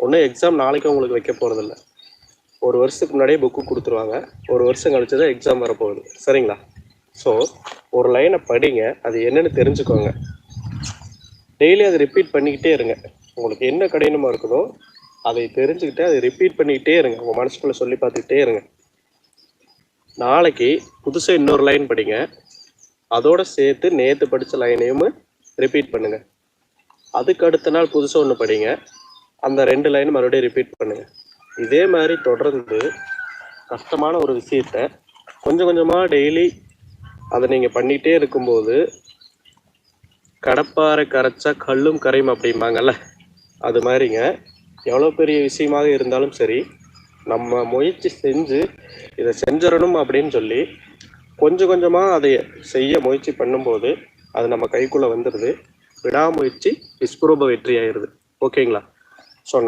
ஒன்றும் எக்ஸாம் நாளைக்கு உங்களுக்கு வைக்க போகிறதில்ல. ஒரு வருஷத்துக்கு முன்னாடியே புக்கு கொடுத்துருவாங்க. ஒரு வருஷம் கழிச்சு தான் எக்ஸாம் வரப்போகுது. சரிங்களா? ஸோ ஒரு லைனை படிங்க, அது என்னென்னு தெரிஞ்சுக்கோங்க. டெய்லி அதை ரிப்பீட் பண்ணிக்கிட்டே இருங்க. உங்களுக்கு என்ன கடினமாக இருக்குதோ அதை தெரிஞ்சுக்கிட்டு அதை ரிப்பீட் பண்ணிக்கிட்டே இருங்க. உங்கள் மனசுக்குள்ளே சொல்லி பார்த்துக்கிட்டே இருங்க. நாளைக்கு புதுசாக இன்னொரு லைன் படிங்க. அதோட சேர்த்து நேற்று படித்த லைனையும் ரிப்பீட் பண்ணுங்கள். அதுக்கு அடுத்த நாள் புதுசாக ஒன்று படிங்க. அந்த 2 லைன் மறுபடியும் ரிப்பீட் பண்ணுங்கள். இதே மாதிரி தொடர்ந்து கஷ்டமான ஒரு விஷயத்த கொஞ்சம் கொஞ்சமாக டெய்லி அதை நீங்கள் பண்ணிகிட்டே இருக்கும்போது கடப்பாறை கரைச்சா கல்லும் கரையும் அப்படிம்பாங்கல்ல, அது மாதிரிங்க. எவ்வளோ பெரிய விஷயமாக இருந்தாலும் சரி, நம்ம முயற்சி செஞ்சு இதை செஞ்சிடணும் அப்படின்னு சொல்லி கொஞ்சம் கொஞ்சமாக அதை செய்ய முயற்சி பண்ணும்போது அது நம்ம கைக்குள்ளே வந்துடுது. விடாமுயற்சி விஸ்வரூப வெற்றி ஆயிடுது. ஓகேங்களா? ஸோ நம்ம